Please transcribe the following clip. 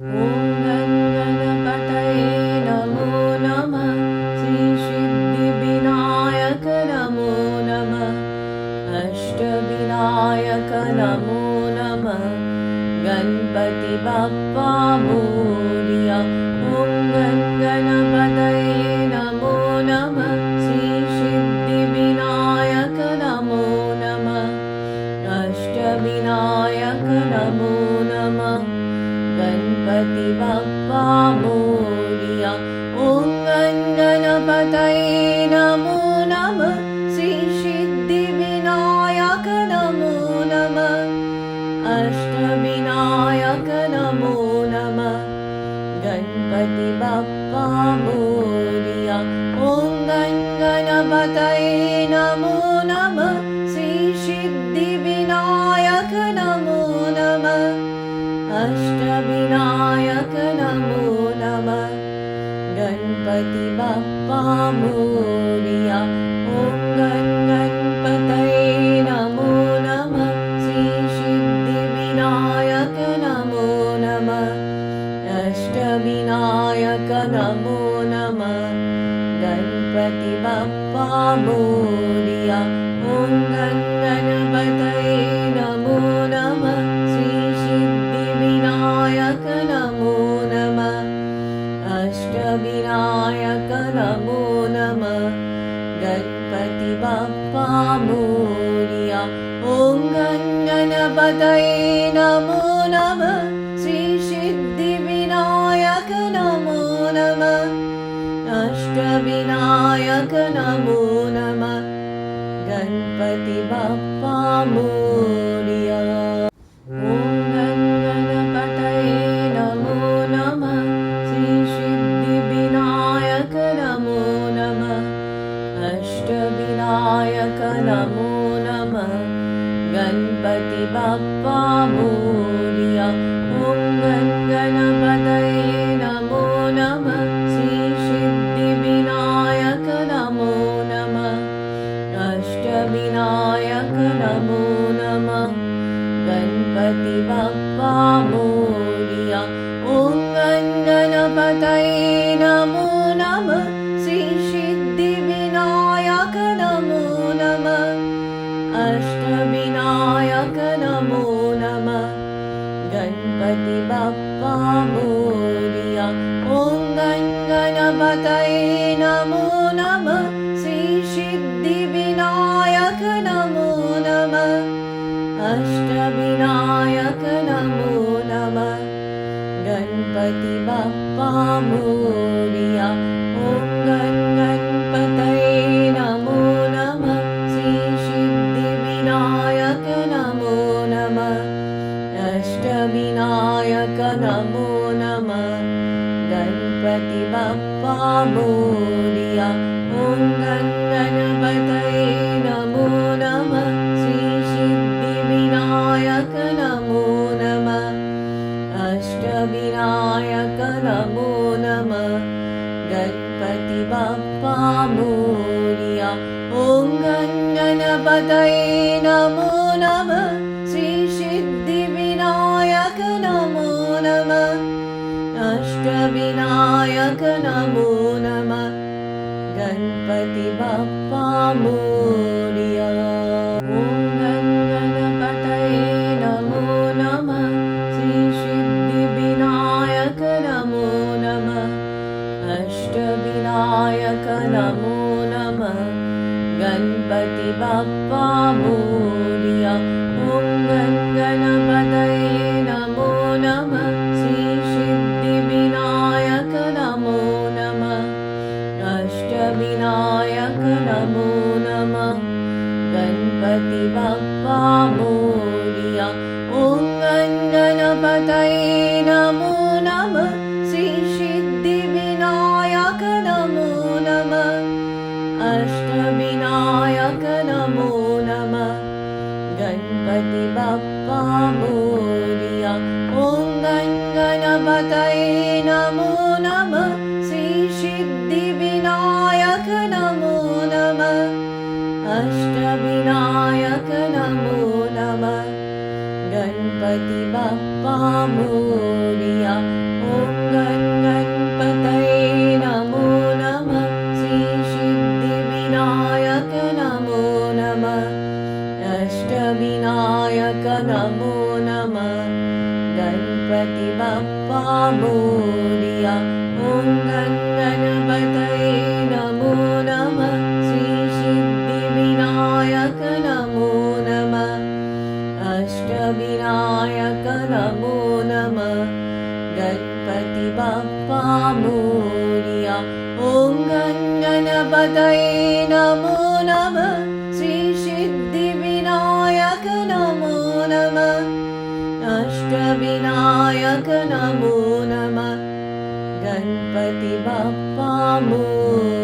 ॐ गणपतये नमो नमः। श्रीसिद्धिविनायक नमो नमः। अष्टविनायक नमो नमः। गणपति बप्पा मोरया। ॐ गणपतये नमो नमः। श्रीसिद्धिविनायक नमो नमः। अष्टविनायक नमो नमः। गणपति बप्पा मोरया। ॐ गणपतये नमो नमः। श्रीसिद्धिविनायक नमो नमः। अष्टविनायक नमो नमः। गणपति बप्पा मोरया। ॐ गणपतये नमो नमः। श्रीसिद्धिविनायक नमो नमः। अष्टविनायक नमो नमः। गणपति बप्पा मोरया। ॐ गणपतये नमो नमः। श्रीसिद्धिविनायक नमो नमः। अष्टविनायक नमो नमः। गणपति बप्पा मोरया। ॐ गणपतये नमो नमः। श्रीसिद्धिविनायक नमो नमः। अष्टविनायक नमो नमः। गणपति बप्पा मोरया। ॐ गणपतये नमो नमः। श्रीसिद्धिविनायक नमो नमः। अष्टविनायक नमो नमः। गणपति बप्पा मोरया। ॐ गणपतये नमो नमः। श्रीसिद्धिविनायक नमो नमः। अष्टविनायक नमो नमः। गणपति बप्पा मोरया। ॐ गणपतये नमो नमः। श्रीसिद्धिविनायक नमो नमः। अष्टविनायक नमो नमः। गणपति बप्पा मोरया। ॐ गणपतये नमो नमः। श्रीसिद्धिविनायक नमो नमः। अष्टविनायक नमो नमः। गणपति बप्पा मोरया। ॐ गणपतये नमो नमः। श्रीसिद्धिविनायक नमो नमः। अष्टविनायक नमो नमः। गणपति बप्पा मोरया। ॐ गणपतये नमो नमः। श्रीसिद्धिविनायक नमो नमः। अष्टविनायक नमो नमः। गणपति बप्पा मोरया। ॐ गणपतये नमो नमः। श्रीसिद्धिविनायक नमो नमः। अष्टविनायक नमो नमः। गणपति बप्पा मोरया। ॐ गणपतये नमो नमः। श्रीसिद्धिविनायक नमो नमः। अष्टविनायक नमो नमः। गणपति बप्पा मोरया। ॐ गणपतये नमो नमः। श्रीसिद्धिविनायक नमो नमः। अष्टविनायक नमो नमः। गणपति बप्पा मोरया। ॐ गणपतये नमो नमः। श्रीसिद्धिविनायक नमो नमः। अष्टविनायक नमो नमः। गणपति बप्पा मोरया। ॐ गणपतये नमो नमः। श्रीसिद्धिविनायक नमो नमः। अष्टविनायक नमो नमः। गणपति बप्पा मोरया। ॐ गणपतये नमो नमः। श्रीसिद्धिविनायक नमो नमः। अष्टविनायक नमो नमः। गणपति बप्पा मोरया। गणपति बप्पा मोरिया ॐ गणपतये नमो नमः श्री सिद्धिविनायक नमो नमः अष्टविनायक नमो नमः गणपति बप्पा मोरिया ॐ गणपतये नमो नमः श्री सिद्धिविनायक नमो नमः अष्टविनायक नमो नमः गणपति बप्पा मोरिया।